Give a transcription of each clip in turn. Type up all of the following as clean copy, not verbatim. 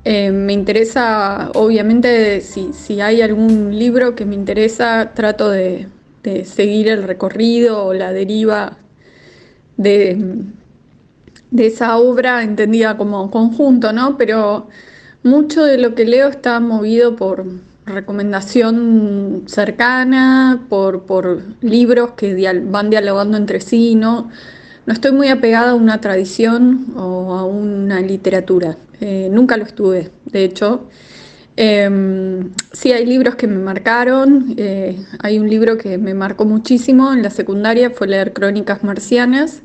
Me interesa, obviamente, si hay algún libro que me interesa, trato de seguir el recorrido o la deriva de, de esa obra entendida como conjunto, ¿no? Pero mucho de lo que leo está movido por recomendación cercana, por libros que van dialogando entre sí, ¿no? No estoy muy apegada a una tradición o a una literatura. Nunca lo estuve, de hecho. Sí, hay libros que me marcaron. Hay un libro que me marcó muchísimo en la secundaria, fue leer Crónicas Marcianas.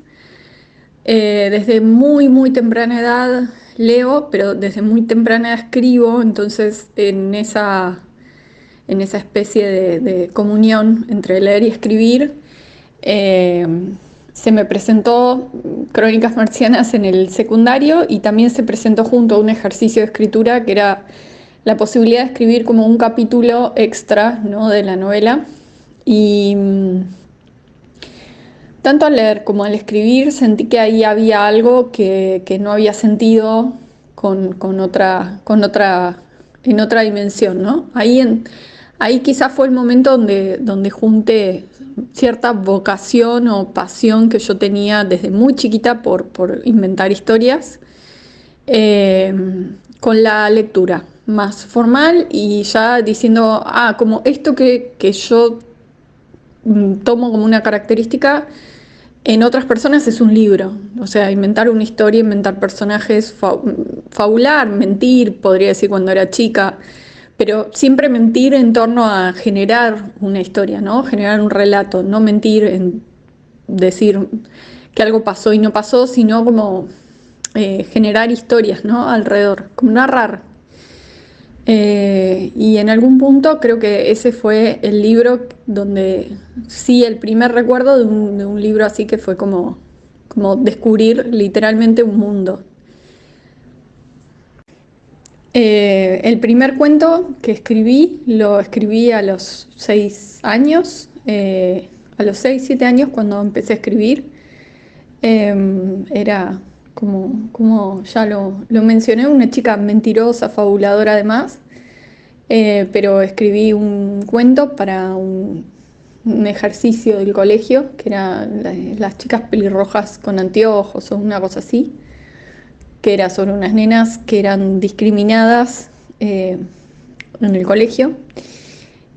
Desde muy temprana edad leo, pero desde muy temprana edad escribo, entonces en esa especie de comunión entre leer y escribir, eh, se me presentó Crónicas Marcianas en el secundario y también se presentó junto a un ejercicio de escritura que era la posibilidad de escribir como un capítulo extra, ¿no?, de la novela. Y tanto al leer como al escribir sentí que ahí había algo que no había sentido en otra dimensión, ¿no? Ahí quizás fue el momento donde junté cierta vocación o pasión que yo tenía desde muy chiquita por inventar historias, eh, con la lectura más formal y ya diciendo, como esto que yo tomo como una característica en otras personas es un libro. O sea, inventar una historia, inventar personajes, fabular, mentir, podría decir cuando era chica, pero siempre mentir en torno a generar una historia, ¿no? Generar un relato, no mentir en decir que algo pasó y no pasó, sino como generar historias, ¿no?, alrededor, como narrar. Y en algún punto creo que ese fue el libro donde sí, el primer recuerdo de un libro así que fue como descubrir literalmente un mundo. El primer cuento que escribí lo escribí a los 6 años, a los 6, 7 años cuando empecé a escribir. Era como ya lo mencioné, una chica mentirosa, fabuladora además. Pero escribí un cuento para un ejercicio del colegio, que era las chicas pelirrojas con anteojos o una cosa así, que era sobre unas nenas que eran discriminadas en el colegio.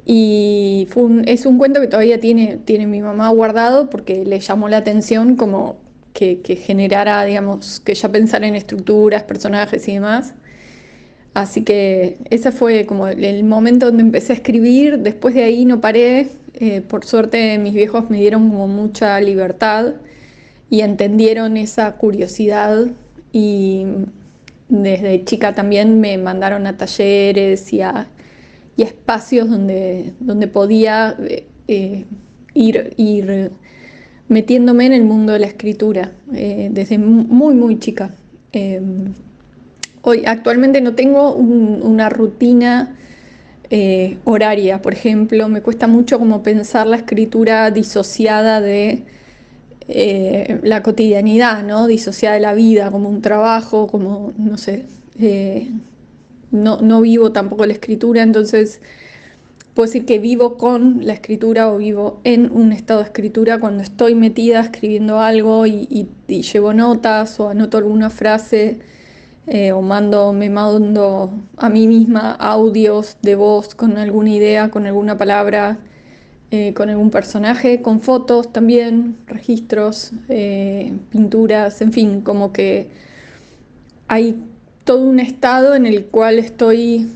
Y es un cuento que todavía tiene mi mamá guardado porque le llamó la atención como que generara, digamos, que ella pensara en estructuras, personajes y demás. Así que ese fue como el momento donde empecé a escribir. Después de ahí no paré. Por suerte mis viejos me dieron como mucha libertad y entendieron esa curiosidad, y desde chica también me mandaron a talleres y a espacios donde podía ir metiéndome en el mundo de la escritura, desde muy chica. Eh, Hoy actualmente no tengo una rutina horaria, por ejemplo. Me cuesta mucho como pensar la escritura disociada de la cotidianidad, ¿no? Disociada de la vida, como un trabajo, como, no sé, no vivo tampoco la escritura, entonces puedo decir que vivo con la escritura o vivo en un estado de escritura cuando estoy metida escribiendo algo y llevo notas o anoto alguna frase, o me mando a mí misma audios de voz con alguna idea, con alguna palabra, con algún personaje, con fotos también, registros, pinturas, en fin, como que hay todo un estado en el cual estoy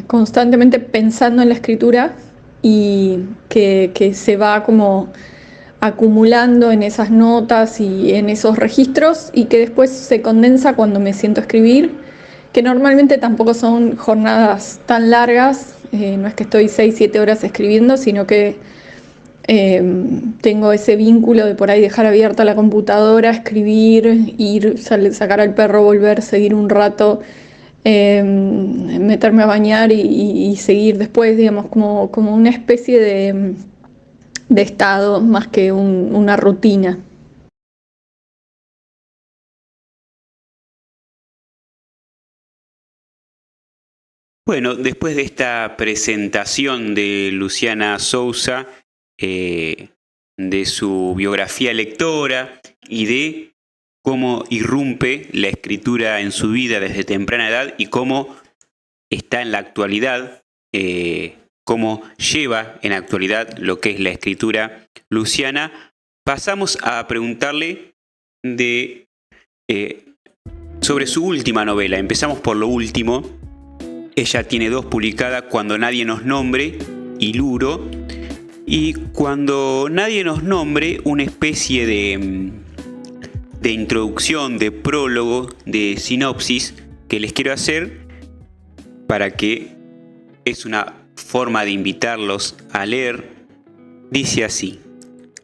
constantemente pensando en la escritura y que se va como acumulando en esas notas y en esos registros y que después se condensa cuando me siento a escribir, que normalmente tampoco son jornadas tan largas. No es que estoy 6, 7 horas escribiendo, sino que tengo ese vínculo de por ahí dejar abierta la computadora, escribir, sacar al perro, volver, seguir un rato, meterme a bañar y seguir después, digamos, como una especie de estado más que una rutina. Bueno, después de esta presentación de Luciana Souza, de su biografía lectora y de cómo irrumpe la escritura en su vida desde temprana edad y cómo está en la actualidad, cómo lleva en la actualidad lo que es la escritura Luciana, pasamos a preguntarle sobre su última novela. Empezamos por lo último. Ella tiene 2 publicadas, Cuando nadie nos nombre y Luro. Y Cuando nadie nos nombre, una especie de introducción, de prólogo, de sinopsis que les quiero hacer para que es una forma de invitarlos a leer. Dice así: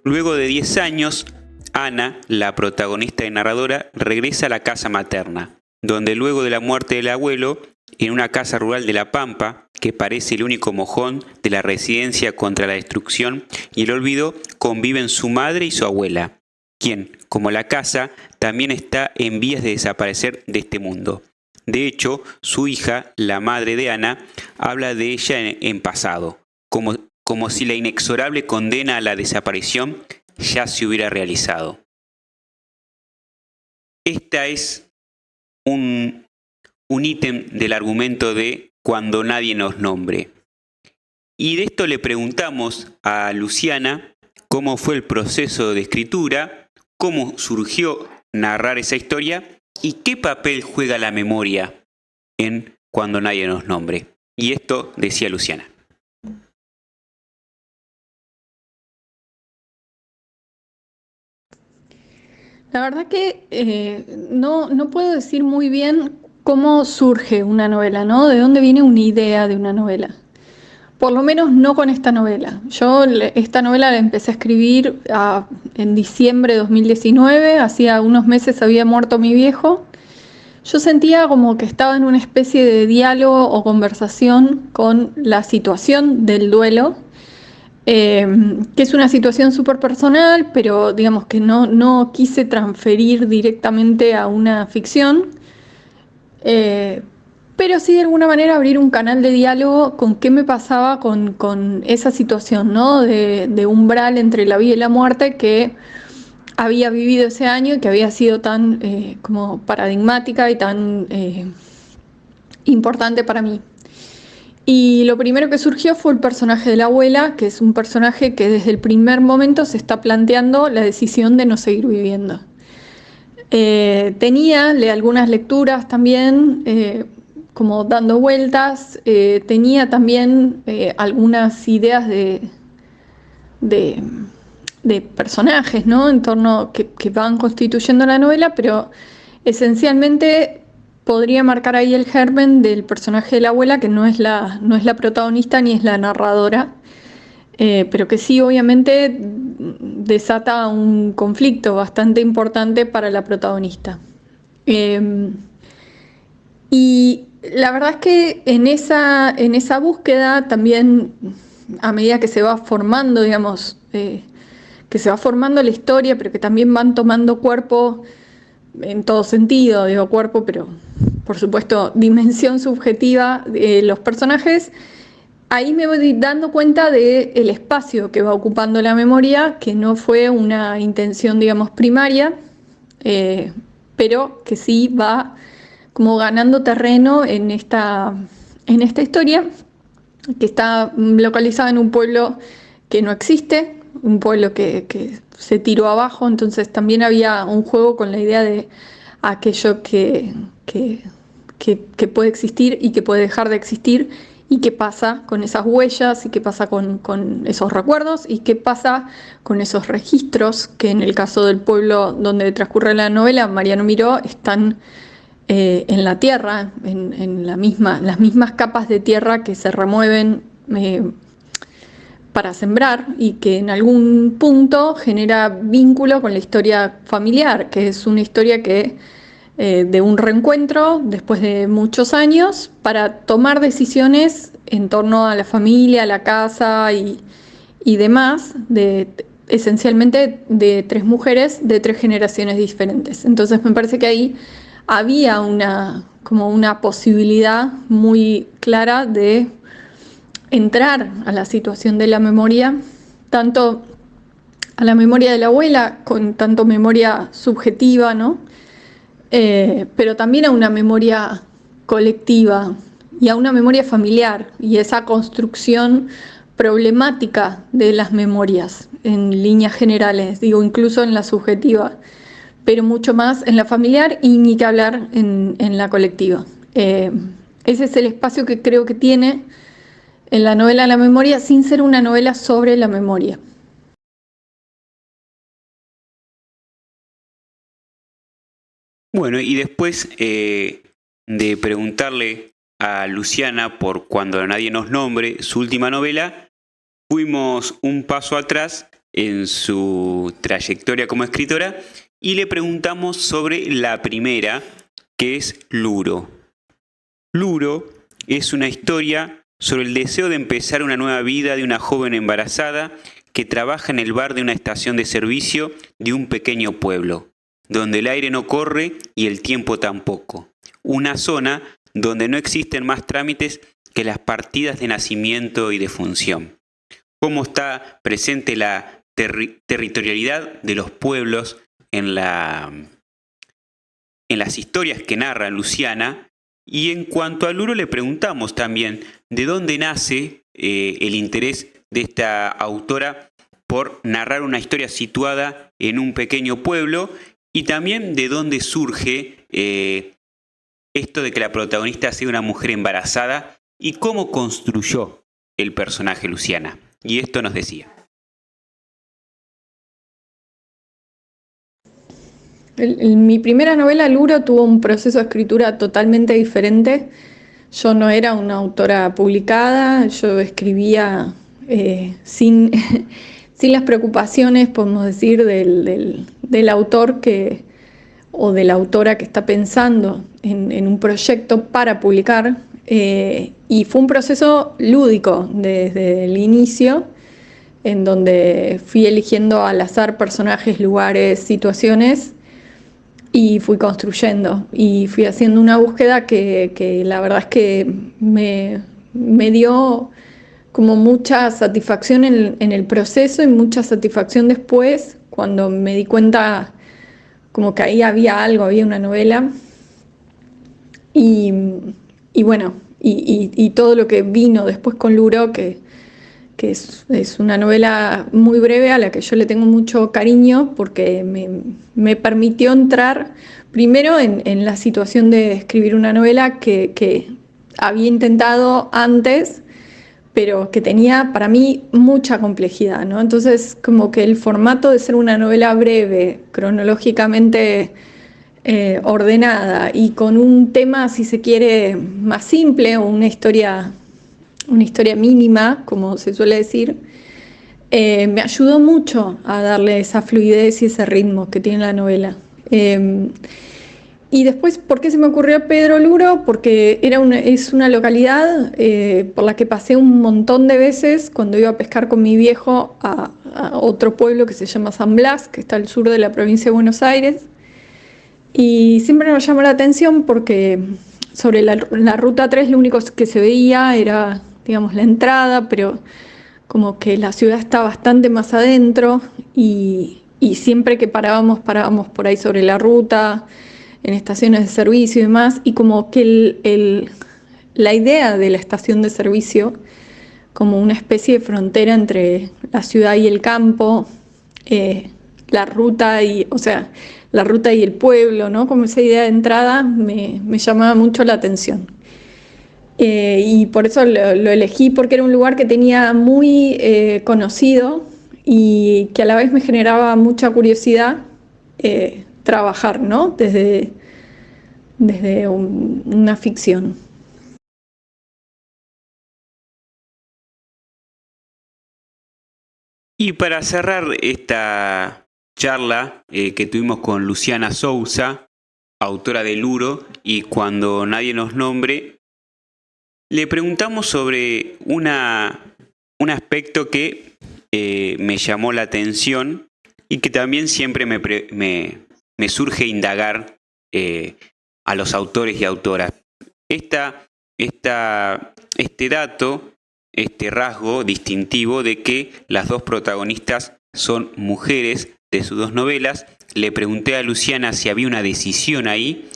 luego de 10 años, Ana, la protagonista y narradora, regresa a la casa materna, donde luego de la muerte del abuelo, en una casa rural de La Pampa, que parece el único mojón de la residencia contra la destrucción y el olvido, conviven su madre y su abuela, quien, como la casa, también está en vías de desaparecer de este mundo. De hecho, su hija, la madre de Ana, habla de ella en pasado, como si la inexorable condena a la desaparición ya se hubiera realizado. Esta es un ítem del argumento de Cuando nadie nos nombre. Y de esto le preguntamos a Luciana cómo fue el proceso de escritura, cómo surgió narrar esa historia y qué papel juega la memoria en Cuando nadie nos nombre. Y esto decía Luciana. La verdad que no puedo decir muy bien cómo surge una novela, ¿no? De dónde viene una idea de una novela. Por lo menos no con esta novela. Esta novela la empecé a escribir en diciembre de 2019, hacía unos meses había muerto mi viejo. Yo sentía como que estaba en una especie de diálogo o conversación con la situación del duelo, que es una situación súper personal, pero digamos que no quise transferir directamente a una ficción. Pero sí de alguna manera abrir un canal de diálogo con qué me pasaba con esa situación, ¿no? De umbral entre la vida y la muerte que había vivido ese año y que había sido tan como paradigmática y tan importante para mí. Y lo primero que surgió fue el personaje de la abuela, que es un personaje que desde el primer momento se está planteando la decisión de no seguir viviendo. Tenía algunas lecturas también, como dando vueltas, tenía también algunas ideas de personajes, ¿no? En torno que van constituyendo la novela, pero esencialmente podría marcar ahí el germen del personaje de la abuela, que no es la protagonista ni es la narradora, pero que sí obviamente desata un conflicto bastante importante para la protagonista. Y la verdad es que en esa búsqueda también, a medida que se va formando, digamos, que se va formando la historia, pero que también van tomando cuerpo en todo sentido, digo cuerpo, pero por supuesto dimensión subjetiva de los personajes, ahí me voy dando cuenta del espacio que va ocupando la memoria, que no fue una intención, digamos, primaria, pero que sí va como ganando terreno en esta historia, que está localizada en un pueblo que no existe, un pueblo que se tiró abajo, entonces también había un juego con la idea de aquello que puede existir y que puede dejar de existir, y qué pasa con esas huellas, y qué pasa con esos recuerdos, y qué pasa con esos registros que en el caso del pueblo donde transcurre la novela, Mariano Miró, están en la tierra, en las mismas capas de tierra que se remueven para sembrar y que en algún punto genera vínculo con la historia familiar, que es una historia que de un reencuentro después de muchos años para tomar decisiones en torno a la familia, a la casa y demás, esencialmente de 3 mujeres de 3 generaciones diferentes. Entonces me parece que ahí había como una posibilidad muy clara de entrar a la situación de la memoria, tanto a la memoria de la abuela, con tanto memoria subjetiva, ¿no? Pero también a una memoria colectiva y a una memoria familiar y esa construcción problemática de las memorias en líneas generales, digo, incluso en la subjetiva, pero mucho más en la familiar y ni que hablar en la colectiva. Ese es el espacio que creo que tiene en la novela La memoria, sin ser una novela sobre la memoria. Bueno, y después de preguntarle a Luciana por Cuando nadie nos nombre, su última novela, fuimos un paso atrás en su trayectoria como escritora y le preguntamos sobre la primera, que es Luro. Luro es una historia sobre el deseo de empezar una nueva vida de una joven embarazada que trabaja en el bar de una estación de servicio de un pequeño pueblo, donde el aire no corre y el tiempo tampoco. Una zona donde no existen más trámites que las partidas de nacimiento y de función. Cómo está presente la territorialidad de los pueblos en las historias que narra Luciana. Y en cuanto a Luro le preguntamos también de dónde nace el interés de esta autora por narrar una historia situada en un pequeño pueblo y también de dónde surge esto de que la protagonista sea una mujer embarazada y cómo construyó el personaje Luciana. Y esto nos decía. Mi primera novela, Luro, tuvo un proceso de escritura totalmente diferente. Yo no era una autora publicada, yo escribía sin, sin las preocupaciones, podemos decir, del autor o de la autora que está pensando en un proyecto para publicar. Y fue un proceso lúdico desde el inicio, en donde fui eligiendo al azar personajes, lugares, situaciones y fui construyendo y fui haciendo una búsqueda que la verdad es que me dio como mucha satisfacción en el proceso y mucha satisfacción después cuando me di cuenta como que ahí había algo, había una novela y, y bueno, y todo lo que vino después con Luro, que es una novela muy breve a la que yo le tengo mucho cariño porque me permitió entrar primero en la situación de escribir una novela que había intentado antes, pero que tenía para mí mucha complejidad, ¿no? Entonces, como que el formato de ser una novela breve, cronológicamente ordenada y con un tema, si se quiere, más simple o una historia mínima, como se suele decir, me ayudó mucho a darle esa fluidez y ese ritmo que tiene la novela. Y después, ¿por qué se me ocurrió Pedro Luro? Porque es una localidad por la que pasé un montón de veces cuando iba a pescar con mi viejo a otro pueblo que se llama San Blas, que está al sur de la provincia de Buenos Aires. Y siempre nos llamó la atención porque sobre la ruta 3 lo único que se veía era, digamos, la entrada, pero como que la ciudad está bastante más adentro y siempre que parábamos por ahí sobre la ruta, en estaciones de servicio y demás, y como que la idea de la estación de servicio como una especie de frontera entre la ciudad y el campo, la ruta o sea, la ruta y el pueblo, ¿no? Como esa idea de entrada me llamaba mucho la atención. Y por eso lo elegí porque era un lugar que tenía muy conocido y que a la vez me generaba mucha curiosidad trabajar, ¿no? Desde una ficción. Y para cerrar esta charla que tuvimos con Luciana Sousa, autora de Luro y Cuando nadie nos nombre, le preguntamos sobre un aspecto que me llamó la atención y que también siempre me surge indagar a los autores y autoras. Este dato, este rasgo distintivo de que las dos protagonistas son mujeres de sus dos novelas, le pregunté a Luciana si había una decisión ahí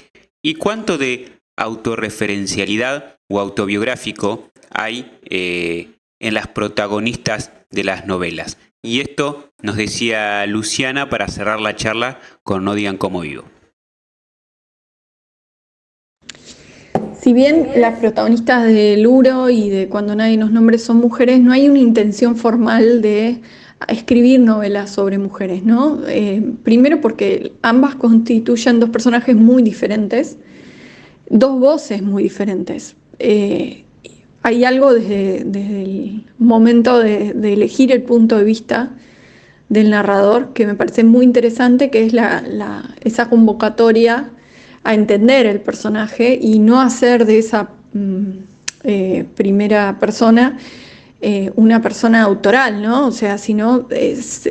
y cuánto de autorreferencialidad o autobiográfico hay en las protagonistas de las novelas. Y esto nos decía Luciana para cerrar la charla con No digan cómo vivo. Si bien las protagonistas de Luro y de Cuando nadie nos nombre son mujeres, no hay una intención formal de escribir novelas sobre mujeres, ¿no? Primero porque ambas constituyen dos personajes muy diferentes, dos voces muy diferentes. Hay algo desde el momento de elegir el punto de vista del narrador que me parece muy interesante, que es esa convocatoria a entender el personaje y no hacer de esa primera persona una persona autoral, ¿no? O sea, sino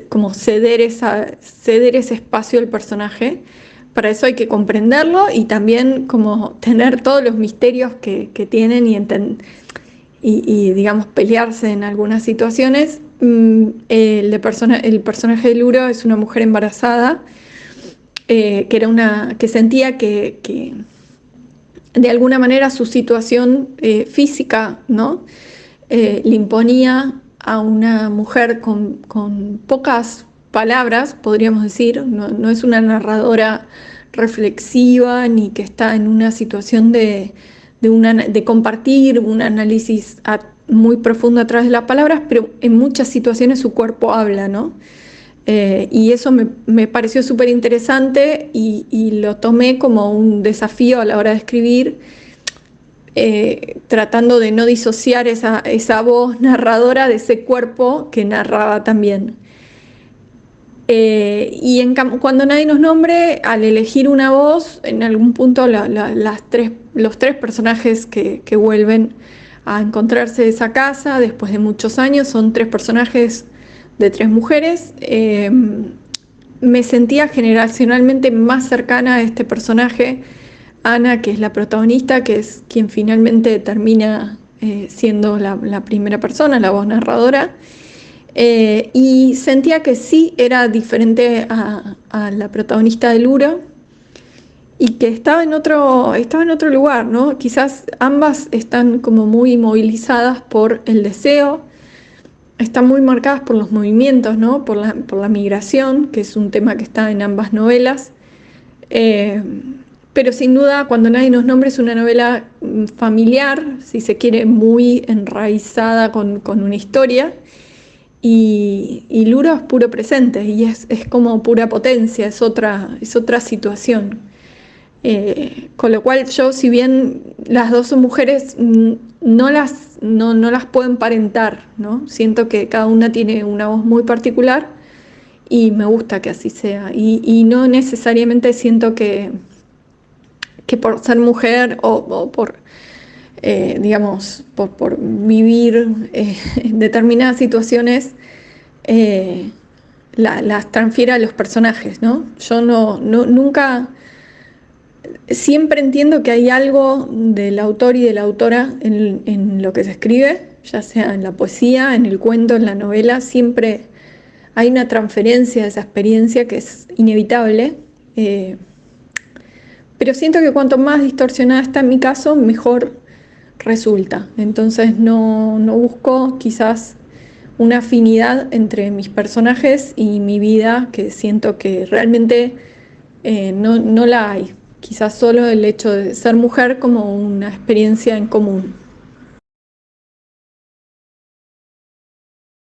como ceder ese espacio al personaje. Para eso hay que comprenderlo y también como tener todos los misterios que tienen y digamos pelearse en algunas situaciones. El personaje de Luro es una mujer embarazada que sentía que de alguna manera su situación física, ¿no? Le imponía a una mujer con pocas palabras, podríamos decir, no es una narradora reflexiva ni que está en una situación de compartir un análisis muy profundo a través de las palabras, pero en muchas situaciones su cuerpo habla, ¿no? Y eso me pareció súper interesante y lo tomé como un desafío a la hora de escribir, tratando de no disociar esa voz narradora de ese cuerpo que narraba también. Cuando nadie nos nombre, al elegir una voz, en algún punto los tres personajes que vuelven a encontrarse en esa casa después de muchos años son tres personajes de tres mujeres. Me sentía generacionalmente más cercana a este personaje, Ana, que es la protagonista, que es quien finalmente termina siendo la primera persona, la voz narradora. Y sentía que sí era diferente a la protagonista de Luro y que estaba en otro lugar, ¿no? Quizás ambas están como muy movilizadas por el deseo, están muy marcadas por los movimientos, ¿no? Por la migración, que es un tema que está en ambas novelas. Pero sin duda, Cuando nadie nos nombre es una novela familiar, si se quiere, muy enraizada con una historia. Y Luro es puro presente y es como pura potencia, es otra situación. Con lo cual yo, si bien las dos son mujeres, no las puedo emparentar, ¿no? Siento que cada una tiene una voz muy particular y me gusta que así sea. Y no necesariamente siento que por ser mujer o por, digamos, por vivir determinadas situaciones, las transfiera a los personajes, ¿no? Yo nunca... Siempre entiendo que hay algo del autor y de la autora en lo que se escribe, ya sea en la poesía, en el cuento, en la novela, siempre hay una transferencia de esa experiencia que es inevitable, pero siento que cuanto más distorsionada está en mi caso, mejor resulta. Entonces no busco quizás una afinidad entre mis personajes y mi vida, que siento que realmente no la hay. Quizás solo el hecho de ser mujer como una experiencia en común.